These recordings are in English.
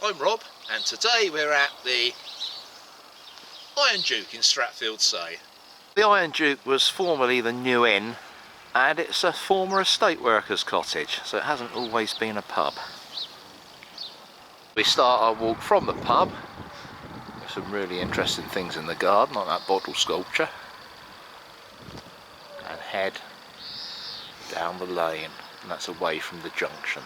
I'm Rob, and today we're at the Iron Duke in Stratfield Saye. The Iron Duke was formerly the New Inn, and it's a former estate workers' cottage, so it hasn't always been a pub. We start our walk from the pub. There's some really interesting things in the garden, like that bottle sculpture, and head down the lane, and that's away from the junction.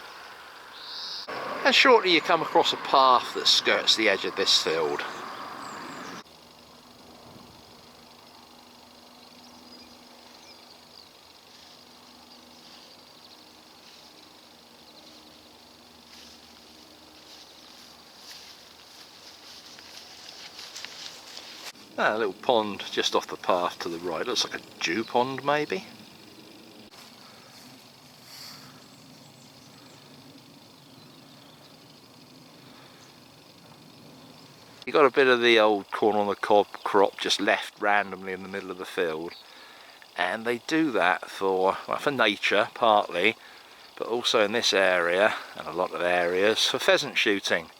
And shortly you come across a path that skirts the edge of this field. A little pond just off the path to the right, looks like a dew pond maybe. You got a bit of the old corn on the cob crop just left randomly in the middle of the field, and they do that for nature partly, but also in this area and a lot of areas for pheasant shooting,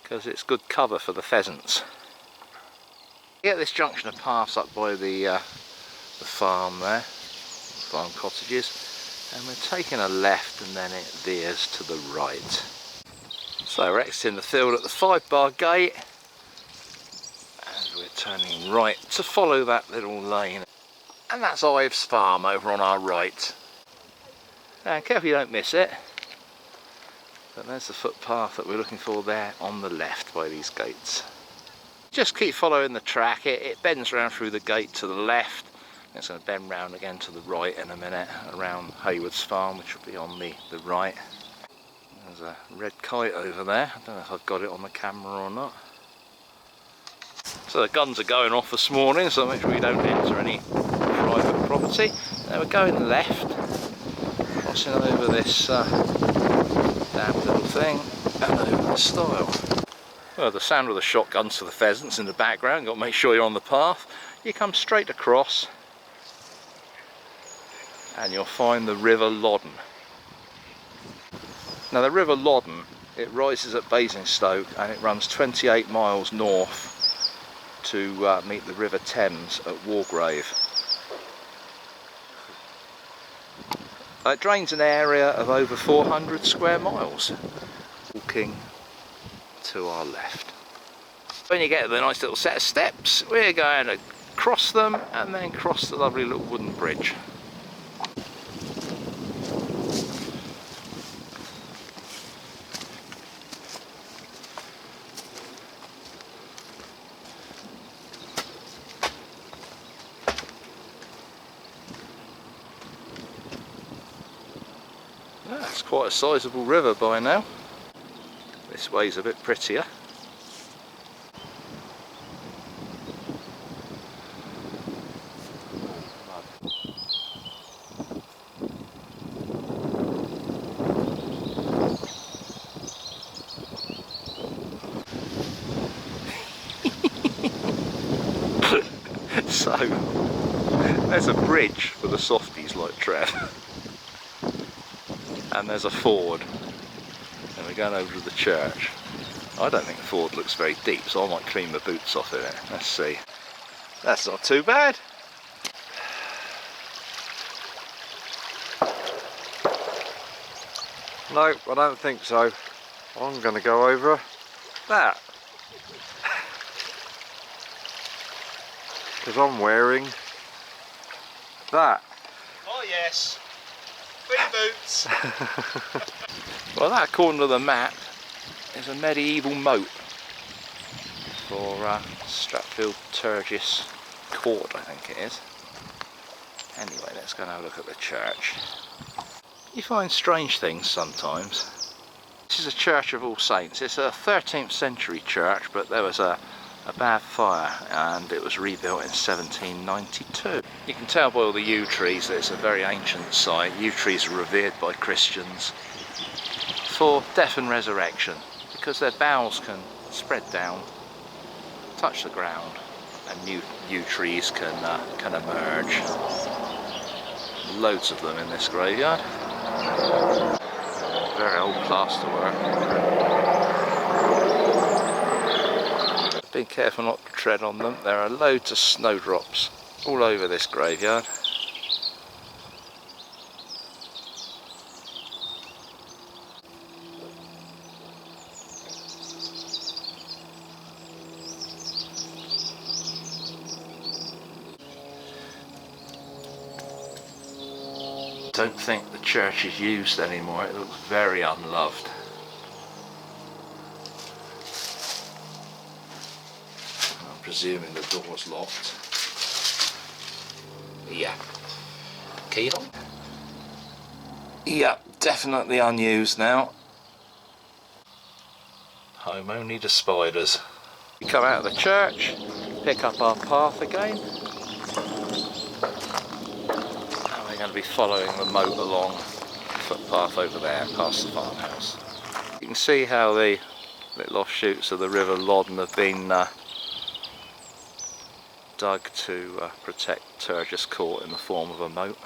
because it's good cover for the pheasants. You get this junction of paths up by the farm there, farm cottages, and we're taking a left and then it veers to the right. So we're exiting the field at the 5-bar gate, and we're turning right to follow that little lane. And that's Ives Farm over on our right. And careful you don't miss it. But there's the footpath that we're looking for there on the left by these gates. Just keep following the track, it bends around through the gate to the left. It's going to bend round again to the right in a minute, around Haywood's farm, which will be on the right. There's a red kite over there, I don't know if I've got it on the camera or not. So the guns are going off this morning, so make sure you don't enter any private property. Now we're going left, crossing over this damn little thing, and over the stile. Well, the sound of the shotguns for the pheasants in the background, got to make sure you're on the path. You come straight across and you'll find the River Loddon. Now the River Loddon, it rises at Basingstoke and it runs 28 miles north to meet the River Thames at Wargrave. It drains an area of over 400 square miles. Walking to our left. When you get to the nice little set of steps, we're going to cross them and then cross the lovely little wooden bridge. That's quite a sizable river by now. This way's a bit prettier. So, there's a bridge for the softies like Trev. And there's a ford. And we're going over to the church. I don't think the ford looks very deep, so I might clean my boots off in it. Let's see. That's not too bad. No, I don't think so. I'm going to go over that. Because I'm wearing that. Oh yes. Big boots. Well, that according to the map is a medieval moat for Stratfield Turgis Court, I think it is. Anyway, let's go and have a look at the church. You find strange things sometimes. This is a church of All Saints. It's a 13th century church, but there was a bad fire and it was rebuilt in 1792. You can tell by all the yew trees that it's a very ancient site. Yew trees are revered by Christians for death and resurrection because their boughs can spread down, touch the ground, and new yew trees can emerge. Loads of them in this graveyard. Very old plasterwork. Be careful not to tread on them. There are loads of snowdrops all over this graveyard. Don't think the church is used anymore. It looks very unloved. I'm presuming the door's locked. Yeah. Key on? Yeah, definitely unused now. Home only to spiders. We come out of the church, pick up our path again. Going to be following the moat along the footpath over there past the farmhouse. You can see how the little offshoots of the River Loddon have been dug to protect Turgis Court in the form of a moat.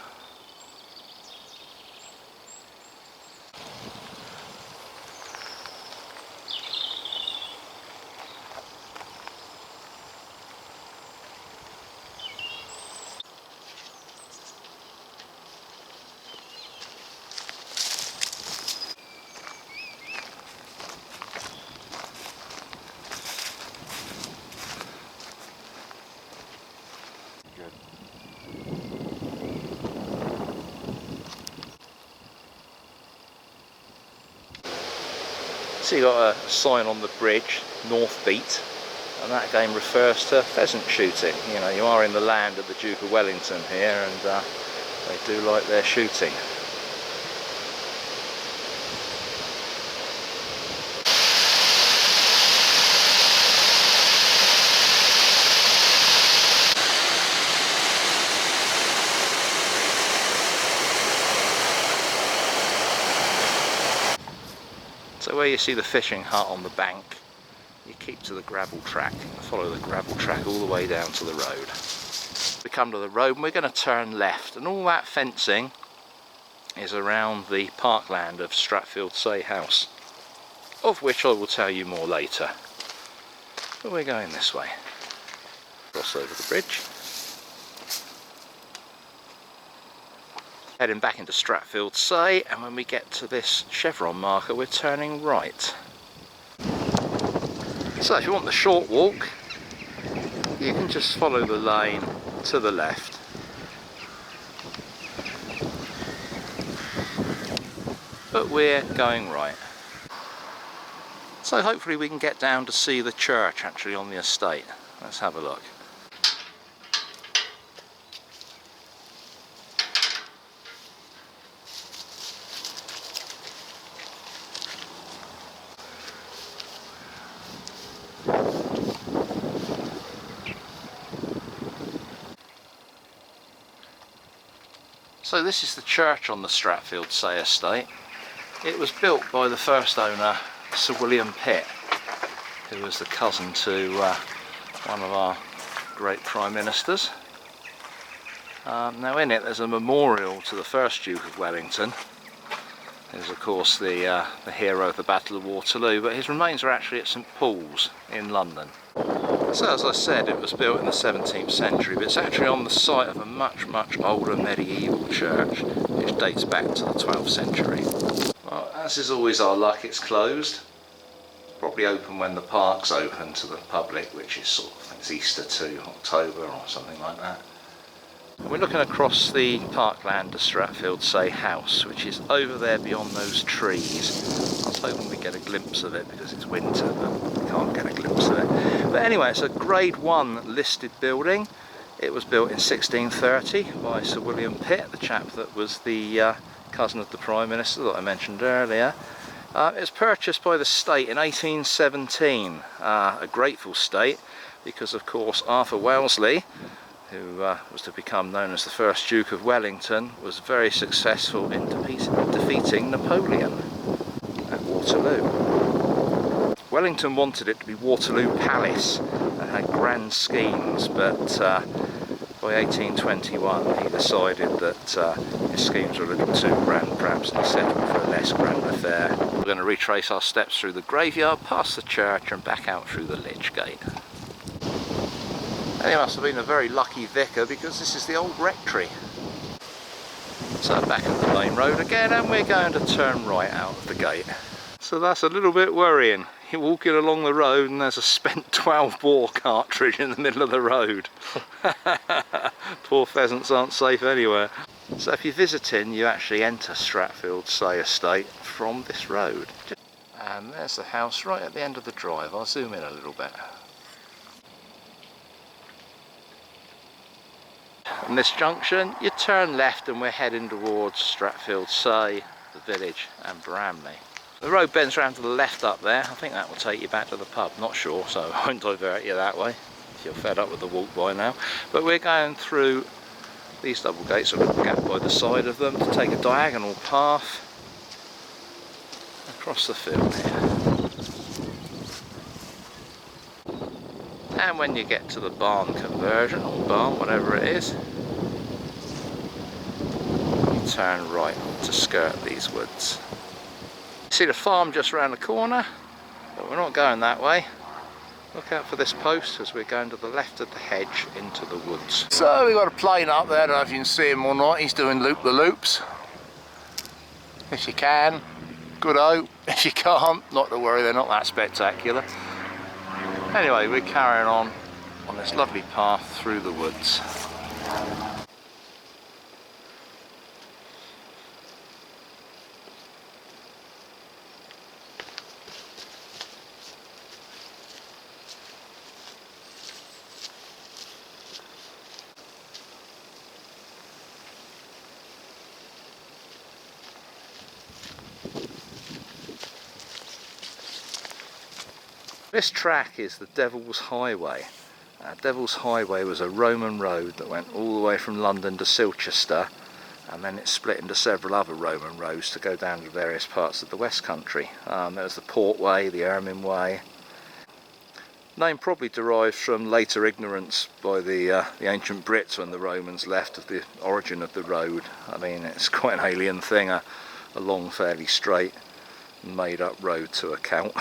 So you got a sign on the bridge, North Beat, and that again refers to pheasant shooting. You know, you are in the land of the Duke of Wellington here, and they do like their shooting. So where you see the fishing hut on the bank, you keep to the gravel track, follow the gravel track all the way down to the road. We come to the road and we're going to turn left, and all that fencing is around the parkland of Stratfield Saye house, of which I will tell you more later. But we're going this way. Cross over the bridge. Heading back into Stratfield Saye, and when we get to this chevron marker we're turning right. So if you want the short walk, you can just follow the lane to the left. But we're going right. So hopefully we can get down to see the church actually on the estate. Let's have a look. So this is the church on the Stratfield Saye estate. It was built by the first owner, Sir William Pitt, who was the cousin to one of our great Prime Ministers. Now in it there's a memorial to the first Duke of Wellington. He's of course the hero of the Battle of Waterloo, but his remains are actually at St Paul's in London. So as I said, it was built in the 17th century, but it's actually on the site of a much older medieval church which dates back to the 12th century. Well, as is always our luck, it's closed. Probably open when the park's open to the public, which is sort of, I think it's Easter to October or something like that. And we're looking across the parkland to Stratfield Saye house, which is over there beyond those trees. I was hoping we'd get a glimpse of it because it's winter, but we can't get a glimpse of it. But anyway, it's a Grade 1 listed building. It was built in 1630 by Sir William Pitt, the chap that was the cousin of the Prime Minister that I mentioned earlier. It was purchased by the state in 1817, a grateful state because of course Arthur Wellesley, who was to become known as the first Duke of Wellington, was very successful in defeating Napoleon at Waterloo. Wellington wanted it to be Waterloo Palace and had grand schemes, but by 1821 he decided that his schemes were a little too grand perhaps, and he settled for a less grand affair. We're going to retrace our steps through the graveyard, past the church and back out through the Lich Gate. And he must have been a very lucky vicar, because this is the old rectory. So back at the main road again, and we're going to turn right out of the gate. So that's a little bit worrying. You're walking along the road and there's a spent 12 bore cartridge in the middle of the road. Poor pheasants aren't safe anywhere. So if you're visiting, you actually enter Stratfield Saye estate from this road. And there's the house right at the end of the drive. I'll zoom in a little bit. From this junction, you turn left and we're heading towards Stratfield Saye, the village, and Bramley. The road bends round to the left up there. I think that will take you back to the pub, not sure, so I won't divert you that way if you're fed up with the walk by now. But we're going through these double gates, a little gap by the side of them, to take a diagonal path across the field here. And when you get to the barn conversion, or barn, whatever it is, you turn right to skirt these woods. See the farm just around the corner, but we're not going that way. Look out for this post, as we're going to the left of the hedge into the woods. So we've got a plane up there, I don't know if you can see him or not. He's doing loop-the-loops. If you can, good-o. If you can't, not to worry, they're not that spectacular. Anyway, we're carrying on this lovely path through the woods. This track is the Devil's Highway. Devil's Highway was a Roman road that went all the way from London to Silchester, and then it split into several other Roman roads to go down to various parts of the West Country. There was the Port Way, the Ermine Way. Name probably derives from later ignorance by the ancient Brits when the Romans left of the origin of the road. I mean, it's quite an alien thing, a long, fairly straight, made up road to a Celt.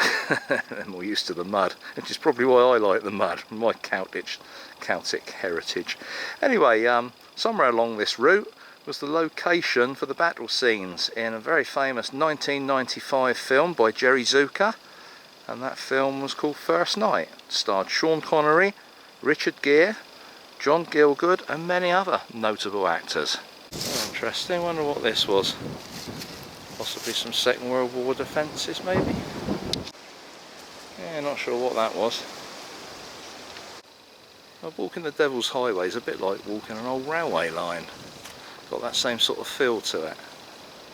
I'm more used to the mud, which is probably why I like the mud, my Celtic heritage. Anyway, somewhere along this route was the location for the battle scenes in a very famous 1995 film by Jerry Zucker, and that film was called First Night. It starred Sean Connery, Richard Gere, John Gielgud and many other notable actors. Oh, interesting, wonder what this was. Possibly some Second World War defences, maybe? Yeah, not sure what that was. Walking the Devil's Highway is a bit like walking an old railway line. Got that same sort of feel to it.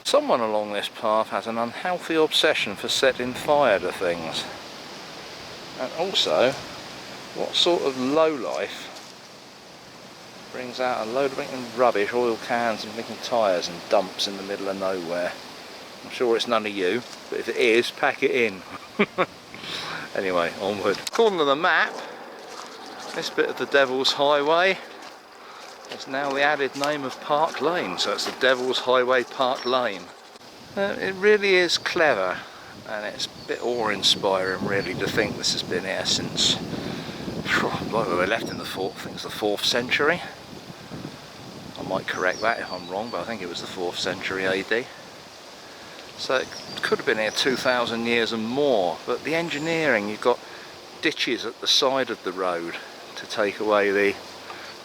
Someone along this path has an unhealthy obsession for setting fire to things. And also, what sort of lowlife brings out a load of blinking rubbish, oil cans and blinking tyres and dumps in the middle of nowhere? I'm sure it's none of you, but if it is, pack it in. Anyway, onward. According to the map, this bit of the Devil's Highway is now the added name of Park Lane, so it's the Devil's Highway Park Lane. It really is clever, and it's a bit awe-inspiring really to think this has been here since, like we were left in the I think it's the 4th century. I might correct that if I'm wrong, but I think it was the 4th century AD. So it could have been here 2,000 years and more, but the engineering, you've got ditches at the side of the road to take away the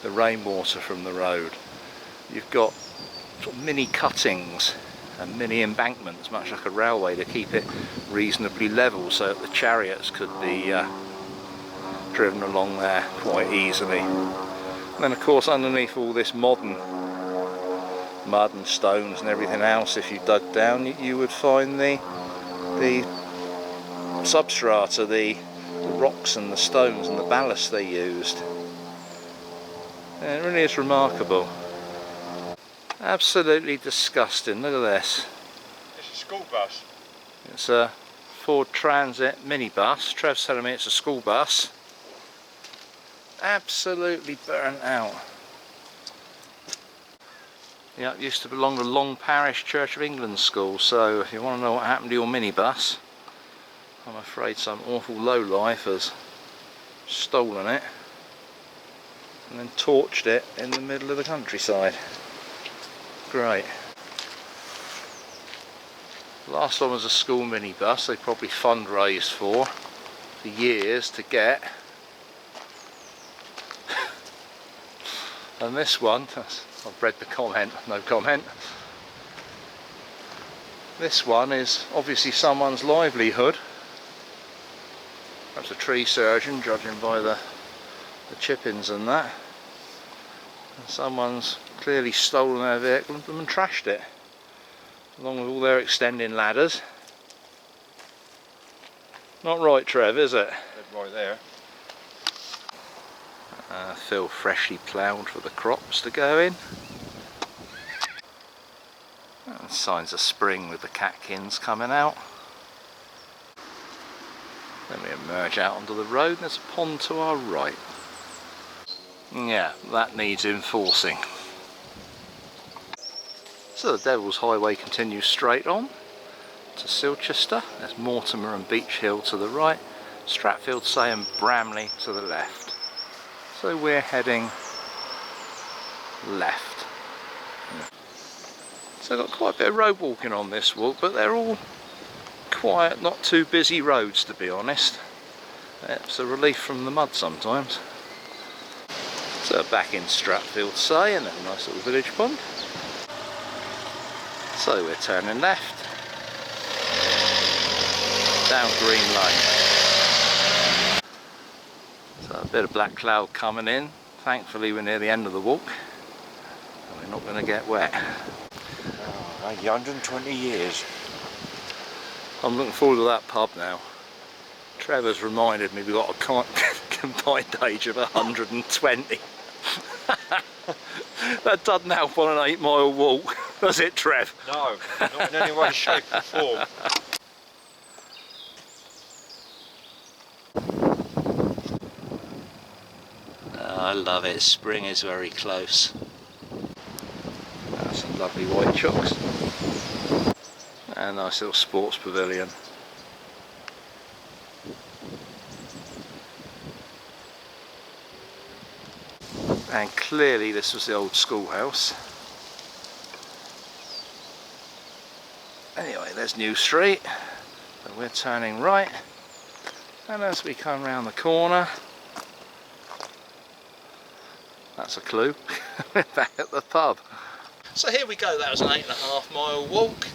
rainwater from the road. You've got sort of mini cuttings and mini embankments, much like a railway, to keep it reasonably level so that the chariots could be driven along there quite easily. And then of course underneath all this modern mud and stones and everything else, if you dug down, you would find the substrata, the rocks and the stones and the ballast they used. Yeah, it really is remarkable. Absolutely disgusting. Look at this. It's a school bus. It's a Ford Transit minibus. Trev's telling me it's a school bus. Absolutely burnt out. Yeah, it used to belong to Long Parish Church of England School, so if you want to know what happened to your minibus, I'm afraid some awful lowlife has stolen it. and then torched it in the middle of the countryside. Great. Last one was a school minibus they probably fundraised for years to get. And this one, I've read the comment, no comment. This one is obviously someone's livelihood. Perhaps a tree surgeon, judging by the chippings and that. And someone's clearly stolen their vehicle and trashed it, along with all their extending ladders. Not right, Trev, is it? Right there. Field freshly ploughed for the crops to go in. And signs of spring with the catkins coming out. Then we emerge out onto the road and there's a pond to our right. Yeah, that needs enforcing. So the Devil's Highway continues straight on to Silchester. There's Mortimer and Beech Hill to the right, Stratfield Saye and Bramley to the left. So we're heading left. So I've got quite a bit of road walking on this walk, but they're all quiet, not too busy roads to be honest. It's a relief from the mud sometimes. So back in Stratfield Saye, and a nice little village pond. So we're turning left down Green Lane. So a bit of black cloud coming in. Thankfully we're near the end of the walk and we're not going to get wet. 120 years. I'm looking forward to that pub now. Trevor's reminded me we've got a combined age of 120. That doesn't help on an 8-mile walk, does it, Trev? No, not in any way, shape or form. Oh, I love it. Spring is very close. Some lovely white chocks. And a nice little sports pavilion. And clearly this was the old schoolhouse. Anyway, there's New Street. So we're turning right. And as we come round the corner, that's a clue, we're back at the pub. So here we go, that was an 8.5-mile walk.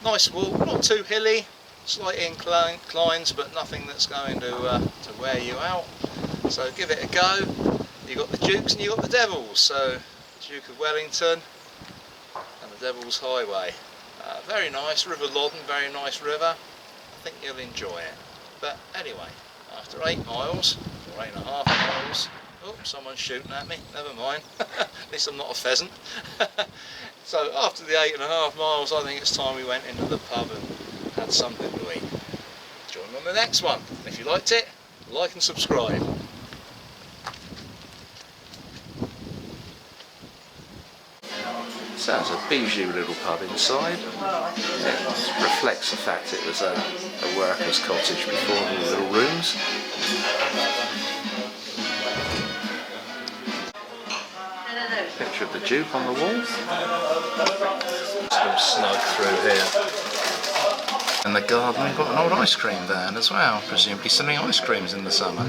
Nice walk, not too hilly, slight inclines, but nothing that's going to wear you out. So give it a go. You got the Dukes and you got the Devils. So Duke of Wellington and the Devil's Highway. Very nice, River Loddon, very nice river. I think you'll enjoy it. But anyway, after 8 miles, or 8.5 miles, oh, someone's shooting at me, never mind. At least I'm not a pheasant. So after the 8.5 miles, I think it's time we went into the pub and had something to eat. Join me on the next one. If you liked it, like and subscribe. So it's a bijou little pub inside. It reflects the fact it was a worker's cottage before, with little rooms. Picture of the Duke on the wall. It's a little snug through here. In the garden we've got an old ice cream van as well, presumably selling ice creams in the summer.